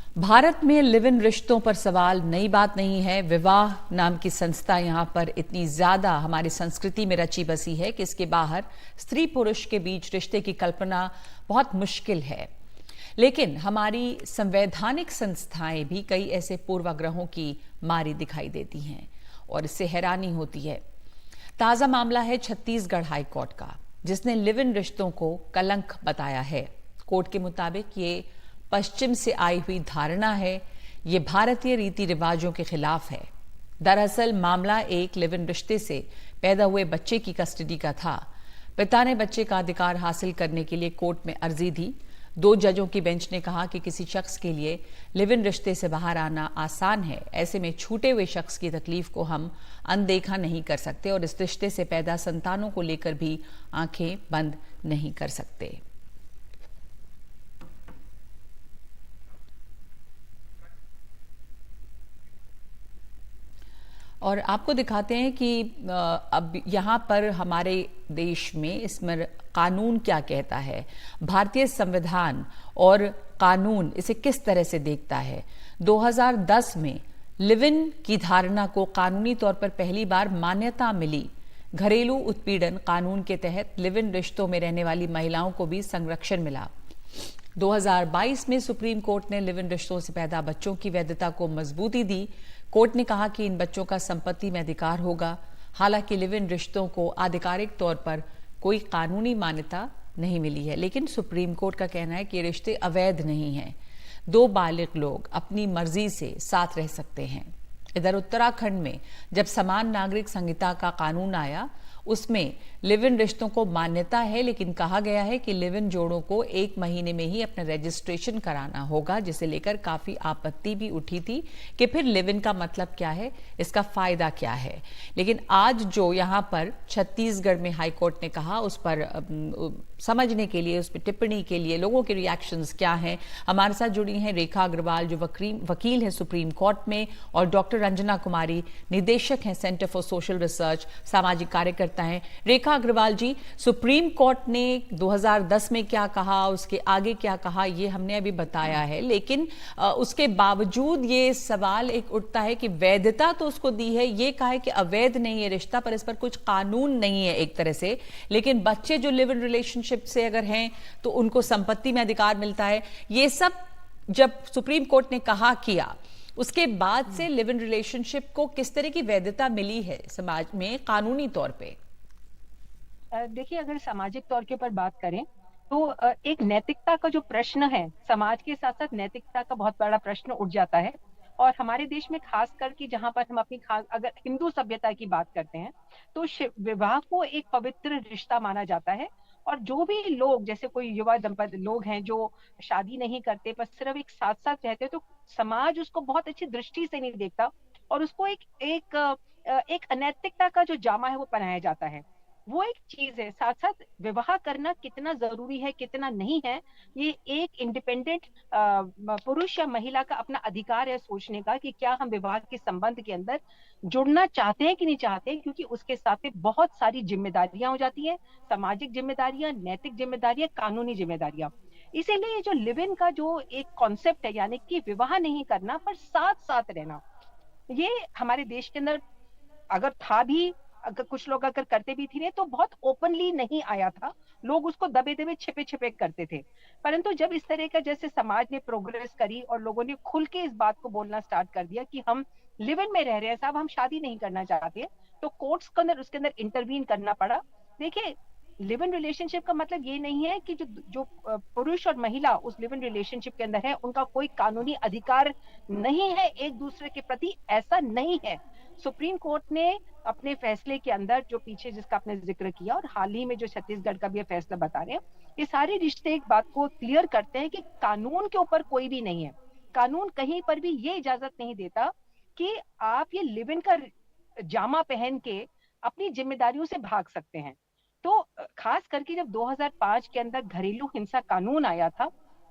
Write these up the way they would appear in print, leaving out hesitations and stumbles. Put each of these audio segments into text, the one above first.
भारत में live in रिश्तों पर सवाल नई बात नहीं है। विवाह नाम की संस्था यहाँ पर इतनी ज्यादा हमारी संस्कृति में रची बसी है कि इसके बाहर स्त्री पुरुष के बीच रिश्ते की कल्पना बहुत मुश्किल है। लेकिन हमारी संवैधानिक संस्थाएं भी कई ऐसे पूर्वाग्रहों की मारी दिखाई देती हैं और इससे हैरानी होती है। ताजा मामला है छत्तीसगढ़ हाई कोर्ट का, जिसने लिव इन रिश्तों को कलंक बताया है। कोर्ट के मुताबिक ये पश्चिम से आई हुई धारणा है, ये भारतीय रीति रिवाजों के खिलाफ है। दरअसल मामला एक लिव इन रिश्ते से पैदा हुए बच्चे की कस्टडी का था। पिता ने बच्चे का अधिकार हासिल करने के लिए कोर्ट में अर्जी दी। 2 जजों की बेंच ने कहा कि किसी शख्स के लिए लिव इन रिश्ते से बाहर आना आसान है, ऐसे में छूटे हुए शख्स की तकलीफ को हम अनदेखा नहीं कर सकते और इस रिश्ते से पैदा संतानों को लेकर भी आंखें बंद नहीं कर सकते। और आपको दिखाते हैं कि अब यहाँ पर हमारे देश में इसमें कानून क्या कहता है, भारतीय संविधान और कानून इसे किस तरह से देखता है। 2010 में लिव इन की धारणा को कानूनी तौर पर पहली बार मान्यता मिली। घरेलू उत्पीड़न कानून के तहत लिव इन रिश्तों में रहने वाली महिलाओं को भी संरक्षण मिला। 2022 में सुप्रीम कोर्ट ने लिव इन रिश्तों से पैदा बच्चों की वैधता को मजबूती दी। कोर्ट ने कहा कि इन बच्चों का संपत्ति में अधिकार होगा। हालांकि लिव इन रिश्तों को आधिकारिक तौर पर कोई कानूनी मान्यता नहीं मिली है, लेकिन सुप्रीम कोर्ट का कहना है कि ये रिश्ते अवैध नहीं हैं। 2 बालिग लोग अपनी मर्जी से साथ रह सकते हैं। इधर उत्तराखंड में जब समान नागरिक संहिता का कानून आया, उसमें लिव इन रिश्तों को मान्यता है, लेकिन कहा गया है कि लिव इन जोड़ों को 1 महीने में ही अपना रजिस्ट्रेशन कराना होगा, जिसे लेकर काफी आपत्ति भी उठी थी कि फिर लिव इन का मतलब क्या है, इसका फायदा क्या है। लेकिन आज जो यहाँ पर छत्तीसगढ़ में हाई कोर्ट ने कहा, उस पर समझने के लिए, उस पर टिप्पणी के लिए लोगों के रिएक्शंस क्या हैं, हमारे साथ जुड़ी हैं रेखा अग्रवाल जो वकील हैं सुप्रीम कोर्ट में, और डॉक्टर रंजना कुमारी निदेशक हैं सेंटर फॉर सोशल रिसर्च, सामाजिक कार्यकर्ता हैं। रेखा अग्रवाल जी, सुप्रीम कोर्ट ने 2010 में क्या कहा, उसके आगे क्या कहा, ये हमने अभी बताया है, लेकिन उसके बावजूद ये सवाल एक उठता है कि वैधता तो उसको दी है, ये कहा है कि अवैध नहीं है रिश्ता, पर इस पर कुछ कानून नहीं है एक तरह से। लेकिन बच्चे जो लिव इन रिलेशनशिप से अगर हैं तो उनको संपत्ति में अधिकार मिलता है। ये सब जब सुप्रीम कोर्ट ने कहा किया, उसके बाद से लिव इन रिलेशनशिप को किस तरह की वैधता मिली है समाज में कानूनी तौर पे? देखिए, अगर सामाजिक तौर के ऊपर बात करें तो एक नैतिकता का जो प्रश्न है, समाज के साथ साथ नैतिकता का बहुत बड़ा प्रश्न उठ जाता है। और हमारे देश में खास करके जहां पर हम अपनी खास अगर हिंदू सभ्यता की बात करते हैं तो विवाह को एक पवित्र रिश्ता माना जाता है। और जो भी लोग, जैसे कोई युवा दंपति लोग हैं जो शादी नहीं करते पर सिर्फ एक साथ साथ रहते हैं, तो समाज उसको बहुत अच्छी दृष्टि से नहीं देखता और उसको एक अनैतिकता का जो जामा है वो पहनाया जाता है। वो एक चीज है। साथ साथ विवाह करना कितना जरूरी है कितना नहीं है, ये एक इंडिपेंडेंट पुरुष या महिला का अपना अधिकार है सोचने का कि क्या हम विवाह के संबंध के अंदर जुड़ना चाहते हैं कि नहीं चाहते, क्योंकि उसके साथ में बहुत सारी जिम्मेदारियां हो जाती है, सामाजिक जिम्मेदारियां, नैतिक जिम्मेदारियां, कानूनी जिम्मेदारियां। इसीलिए जो लिव इन का जो एक कॉन्सेप्ट है, यानी कि विवाह नहीं करना पर साथ साथ रहना, ये हमारे देश के अंदर अगर था भी, अगर कुछ लोग अगर करते भी थे तो बहुत ओपनली नहीं आया था, लोग उसको दबे दबे छिपे छिपे करते थे। परंतु जब इस तरह का जैसे समाज ने प्रोग्रेस करी और लोगों ने खुल के इस बात को बोलना स्टार्ट कर दिया कि हम लिव इन में रह रहे हैं साहब, हम शादी नहीं करना चाहते, तो कोर्ट्स के अंदर उसके अंदर इंटरवीन करना पड़ा। देखिए, लिव इन रिलेशनशिप का मतलब ये नहीं है कि जो जो पुरुष और महिला उस लिव इन रिलेशनशिप के अंदर है उनका कोई कानूनी अधिकार नहीं है एक दूसरे के प्रति, ऐसा नहीं है। सुप्रीम कोर्ट ने अपने फैसले के अंदर जो पीछे जिसका आपने जिक्र किया और हाल ही में जो छत्तीसगढ़ का भी फैसला बता रहे हैं, ये सारे रिश्ते एक बात को क्लियर करते हैं कि कानून के ऊपर कोई भी नहीं है। कानून कहीं पर भी ये इजाजत नहीं देता कि आप ये लिव इन का जामा पहन के अपनी जिम्मेदारियों से भाग सकते हैं। तो खास करके जब 2005 के अंदर घरेलू हिंसा कानून आया था,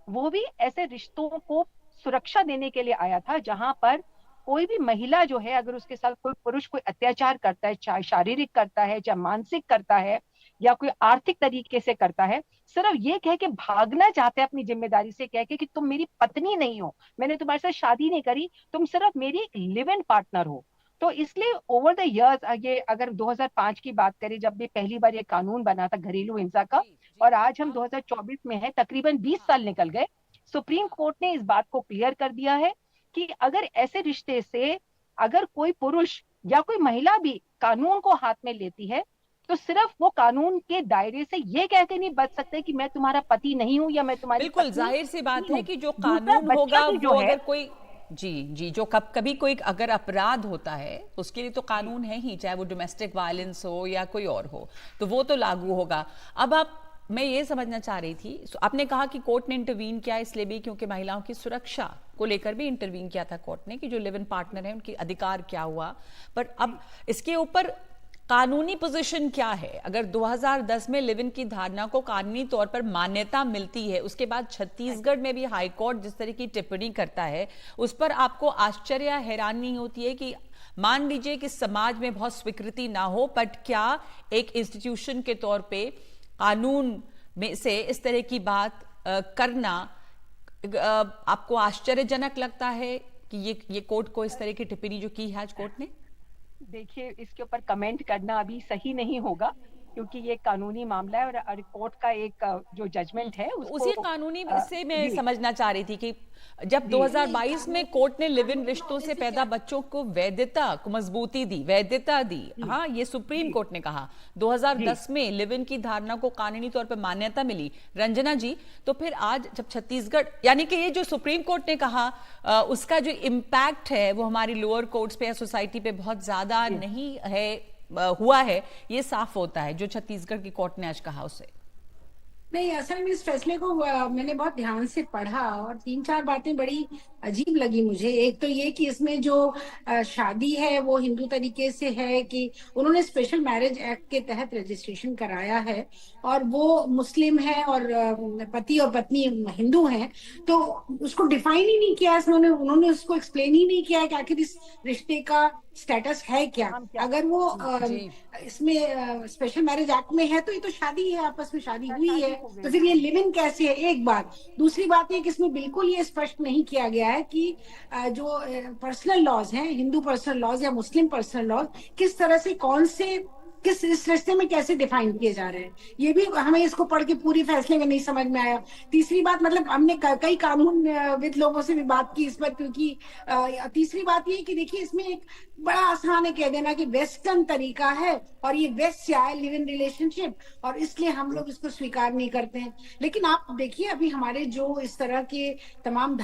वो भी ऐसे रिश्तों को सुरक्षा देने के लिए आया था जहां पर कोई भी महिला जो है, अगर उसके साथ कोई पुरुष कोई अत्याचार करता है, चाहे शारीरिक करता है, चाहे मानसिक करता है या कोई आर्थिक तरीके से करता है, सिर्फ ये कह के भागना चाहते हैं अपनी जिम्मेदारी से, कह के कि तुम मेरी पत्नी नहीं हो, मैंने तुम्हारे साथ शादी नहीं करी, तुम सिर्फ मेरी एक लिव इन पार्टनर हो। तो इसलिए ओवर द इयर्स, ये अगर 2005 की बात करें जब भी पहली बार ये कानून बना था घरेलू हिंसा का, जी जी और आज हम 2024 में है, तकरीबन 20 साल निकल गए। सुप्रीम कोर्ट ने इस बात को क्लियर कर दिया है कि अगर ऐसे रिश्ते से अगर कोई पुरुष या कोई महिला भी कानून को हाथ में लेती है, तो सिर्फ वो कानून के दायरे से ये कह के नहीं बच सकते कि मैं तुम्हारा पति नहीं हूं या मैं तुम्हारी बिल्कुल पत्नी जाहिर सी बात नहीं है हूं। कि जो दूसरा, कानून बच्चा होगा भी वो जो है, अगर कोई जी जी जो कभी कोई अगर अपराध होता है उसके लिए तो कानून है ही, चाहे वो डोमेस्टिक वायलेंस हो या कोई और हो, तो वो तो लागू होगा। अब आप मैं ये समझना चाह रही थी, आपने कहा कि कोर्ट ने इंटरवीन किया इसलिए भी क्योंकि महिलाओं की सुरक्षा को लेकर भी इंटरवीन किया था कोर्ट ने कि जो लिव इन पार्टनर है उनकी अधिकार क्या हुआ। पर अब इसके ऊपर कानूनी पोजीशन क्या है? अगर 2010 में लिव इन की धारणा को कानूनी तौर पर मान्यता मिलती है, उसके बाद छत्तीसगढ़ में भी हाई कोर्ट जिस तरह की टिप्पणी करता है, उस पर आपको आश्चर्य या हैरानी होती है कि मान लीजिए कि समाज में बहुत स्वीकृति ना हो, बट क्या एक इंस्टीट्यूशन के तौर पे कानून में से इस तरह की बात करना आपको आश्चर्यजनक लगता है कि ये कोर्ट को इस तरह की टिप्पणी जो की है आज कोर्ट ने? देखिए इसके ऊपर कमेंट करना अभी सही नहीं होगा, क्योंकि ये कानूनी मामला है और कोर्ट का एक जो जजमेंट है तो उसको उसी कानूनी से मैं जी समझना चाह रही थी कि जब जी 2022 में कोर्ट ने लिव इन रिश्तों से पैदा बच्चों को वैधता को मजबूती दी, वैधता दी, जी हाँ ये सुप्रीम जी कोर्ट ने कहा। जी 2010 में लिव इन की धारणा को कानूनी तौर पर मान्यता मिली, रंजना जी, तो फिर आज जब छत्तीसगढ़, यानी कि ये जो सुप्रीम कोर्ट ने कहा उसका जो इम्पैक्ट है वो हमारी लोअर कोर्ट्स पे या सोसाइटी पे बहुत ज्यादा जी नहीं है हुआ है, ये साफ होता है जो छत्तीसगढ़ की कोर्ट ने आज कहा उसे। नहीं, असल में इस फैसले को मैंने बहुत ध्यान से पढ़ा और तीन चार बातें बड़ी अजीब लगी मुझे। एक तो ये कि इसमें जो शादी है वो हिंदू तरीके से है कि उन्होंने स्पेशल मैरिज एक्ट के तहत रजिस्ट्रेशन कराया है और वो मुस्लिम है और पति और पत्नी हिंदू हैं, तो उसको डिफाइन ही नहीं किया इसमें, उन्होंने उसको एक्सप्लेन ही नहीं किया है कि आखिर इस रिश्ते का स्टेटस है क्या। नाम क्या अगर वो जी इसमें स्पेशल मैरिज एक्ट में है तो ये तो शादी है, आपस में शादी हुई है, शादी हो तो गई। फिर ये लिव इन कैसे है? एक बात। दूसरी बात ये कि इसमें बिल्कुल ये स्पष्ट नहीं किया गया है कि जो पर्सनल लॉज हैं, हिंदू पर्सनल लॉज या मुस्लिम पर्सनल लॉज, किस तरह से कौन से किस इस रिश्ते में कैसे डिफाइन किए जा रहे हैं, ये भी हमें इसको पढ़ के पूरी फैसले में नहीं समझ में आया। तीसरी बात, मतलब हमने कई कानून विद लोगों से भी बात की इस पर, क्योंकि तीसरी बात ये कि देखिए इसमें एक बड़ा आसान है कह देना कि वेस्टर्न तरीका है और ये वेस्ट से आया लिव इन रिलेशनशिप और इसलिए हम लोग इसको स्वीकार नहीं करते हैं। लेकिन आप देखिए अभी हमारे जो इस तरह के तमाम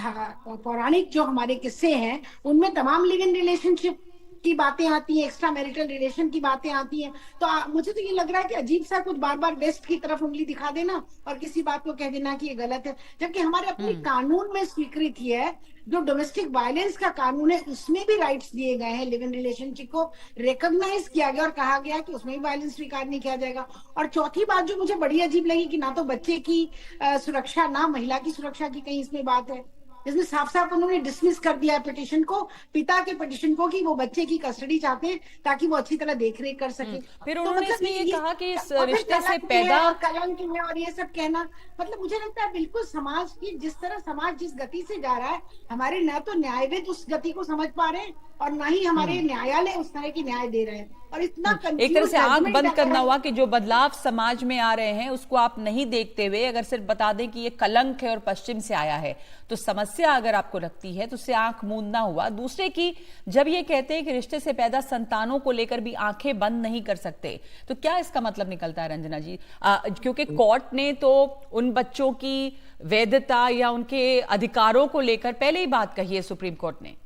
पौराणिक जो हमारे किस्से हैं उनमें तमाम लिव इन रिलेशनशिप की बातें आती हैं, एक्स्ट्रा मैरिटल रिलेशन की बातें आती हैं। तो मुझे तो ये लग रहा है कि अजीब सा कुछ बार बार वेस्ट की तरफ उंगली दिखा देना और किसी बात को कह देना कि ये गलत है, जबकि हमारे अपने कानून में स्वीकृति है। जो डोमेस्टिक वायलेंस का कानून है उसमें भी राइट्स दिए गए हैं, लिव इन रिलेशनशिप को रिकॉग्नाइज किया गया और कहा गया कि उसमें भी वायलेंस स्वीकार नहीं किया जाएगा। और चौथी बात जो मुझे बड़ी अजीब लगी कि ना तो बच्चे की सुरक्षा ना महिला की सुरक्षा की कहीं इसमें बात है। इसमें साफ साफ उन्होंने डिसमिस कर दिया पिटिशन को, पिता के पिटिशन को, कि वो बच्चे की कस्टडी चाहते हैं ताकि वो अच्छी तरह देख रेख कर सके। फिर तो उन्होंने मतलब इसमें ये कहा कि इस और फिर रिश्ते से कलंक पैदा है और कलंक है और ये सब कहना, मतलब मुझे लगता है बिल्कुल समाज की जिस तरह समाज जिस गति से जा रहा है, हमारे न तो न्यायविद उस गति को समझ पा रहे हैं और ना ही हमारे न्यायालय उस तरह की न्याय दे रहे हैं। और इतना एक तरह से आंख कंफ्यूज बंद करना हुआ कि जो बदलाव समाज में आ रहे हैं उसको आप नहीं देखते हुए अगर सिर्फ बता दें कि ये कलंक है और पश्चिम से आया है तो समस्या अगर आपको लगती है तो उससे आंख मूंदना हुआ। दूसरे की जब ये कहते हैं कि रिश्ते से पैदा संतानों को लेकर भी आंखें बंद नहीं कर सकते, तो क्या इसका मतलब निकलता है रंजना जी? क्योंकि कोर्ट ने तो उन बच्चों की वैधता या उनके अधिकारों को लेकर पहले ही बात कही है सुप्रीम कोर्ट ने।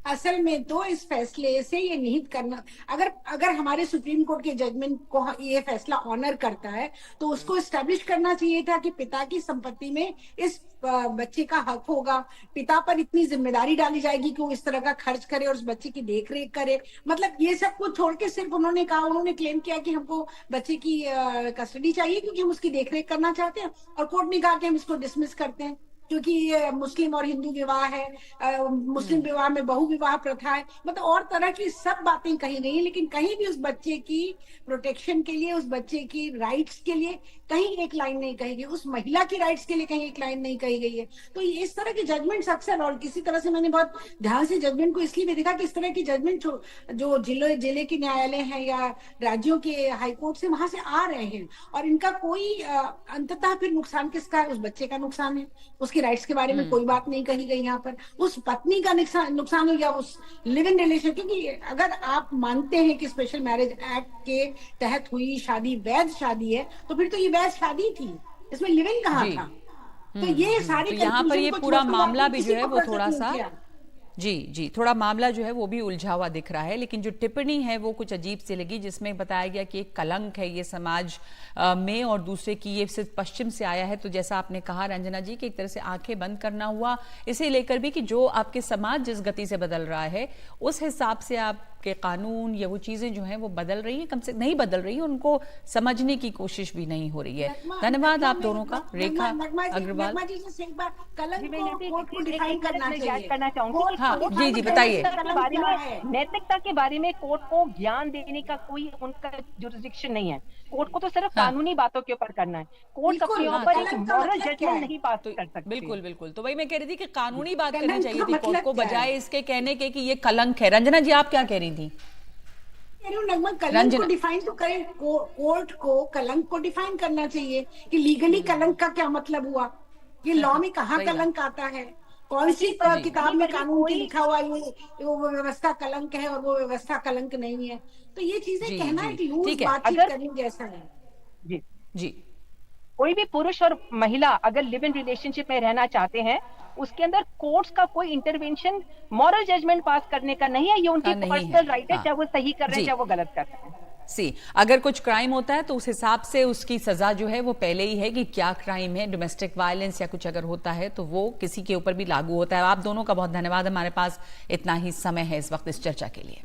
असल में तो इस फैसले से ये निहित करना, अगर अगर हमारे सुप्रीम कोर्ट के जजमेंट को ये फैसला ऑनर करता है तो उसको एस्टेब्लिश करना चाहिए था कि पिता की संपत्ति में इस बच्चे का हक होगा, पिता पर इतनी जिम्मेदारी डाली जाएगी कि वो इस तरह का खर्च करे और उस बच्चे की देख रेख करे। मतलब ये सब कुछ छोड़ के सिर्फ उन्होंने कहा, उन्होंने क्लेम किया कि हमको बच्चे की कस्टडी चाहिए क्योंकि हम उसकी देख रेख करना चाहते हैं, और कोर्ट ने कहा कि हम इसको डिसमिस करते हैं क्योंकि ये मुस्लिम और हिंदू विवाह है, मुस्लिम विवाह में बहु विवाह प्रथा है, मतलब और तरह की सब बातें कही गई, लेकिन कहीं भी उस बच्चे की प्रोटेक्शन के लिए, उस बच्चे की राइट्स के लिए कहीं एक लाइन नहीं कही गई, उस महिला की राइट्स के लिए कहीं एक लाइन नहीं कही गई है। तो ये इस तरह के जजमेंट्स अक्सर, और किसी तरह से मैंने बहुत ध्यान से जजमेंट को इसलिए भी देखा कि इस तरह की जजमेंट जो जिले के न्यायालय हैं या राज्यों के हाईकोर्ट से, वहां से आ रहे हैं, और इनका कोई अंततः फिर नुकसान किसका है? उस बच्चे का नुकसान है, उसकी राइट्स के बारे में कोई बात नहीं कही गई यहाँ पर, उस पत्नी का नुकसान हो गया, उस लिव इन रिलेशन। क्योंकि अगर आप मानते हैं कि स्पेशल मैरिज एक्ट के तहत हुई शादी वैध शादी है, तो फिर तो ये वैध शादी थी, इसमें लिव इन कहाँ था? तो ये सारी तो यहाँ पर ये पूरा मामला भी जो है वो थोड़ा सा, जी जी, थोड़ा मामला जो है वो भी उलझा हुआ दिख रहा है। लेकिन जो टिप्पणी है वो कुछ अजीब सी लगी, जिसमें बताया गया कि एक कलंक है ये समाज में, और दूसरे की ये सिर्फ पश्चिम से आया है। तो जैसा आपने कहा रंजना जी कि एक तरह से आंखें बंद करना हुआ इसे लेकर भी कि जो आपके समाज जिस गति से बदल रहा है उस हिसाब से आपके कानून या वो चीजें जो हैं वो बदल रही हैं, कम से नहीं बदल रही है, उनको समझने की कोशिश भी नहीं हो रही है। धन्यवाद आप दोनों का। रेखा अग्रवाल, हाँ जी जी बताइए। नैतिकता के बारे में कोर्ट को ज्ञान देने का कोई उनका जुरिस्डिक्शन नहीं है। कोर्ट को तो सिर्फ कानूनी बातों के ऊपर करना है। कोर्ट अपने ऊपर एक मॉरल जजमेंट नहीं पास कर सकती। बिल्कुल बिल्कुल, तो वही मैं कह रही थी कि कानूनी बात करनी चाहिए थी कोर्ट को, बजाय इसके कहने के कि ये कलंक है। रंजना जी आप क्या कह रही थी? कलंक को डिफाइन तो करें, कोर्ट को कलंक को डिफाइन करना चाहिए कि लीगली कलंक का क्या मतलब हुआ, ये लॉ में कहाँ कलंक आता है, कौन सी किताब में कानून के लिखा हुआ ये वो व्यवस्था कलंक है और वो व्यवस्था कलंक नहीं है। तो ये चीजें कहना एक लूज बातचीत करने जैसा है। जी जी, कोई भी पुरुष और महिला अगर लिव इन रिलेशनशिप में रहना चाहते हैं, उसके अंदर कोर्ट्स का कोई इंटरवेंशन मॉरल जजमेंट पास करने का नहीं है। ये उनकी पर्सनल राइट है, चाहे वो सही कर रहे हैं चाहे वो गलत कर रहे हैं। अगर कुछ क्राइम होता है तो उस हिसाब से उसकी सजा जो है वो पहले ही है कि क्या क्राइम है, डोमेस्टिक वायलेंस या कुछ अगर होता है तो वो किसी के ऊपर भी लागू होता है। आप दोनों का बहुत धन्यवाद। हमारे पास इतना ही समय है इस वक्त इस चर्चा के लिए।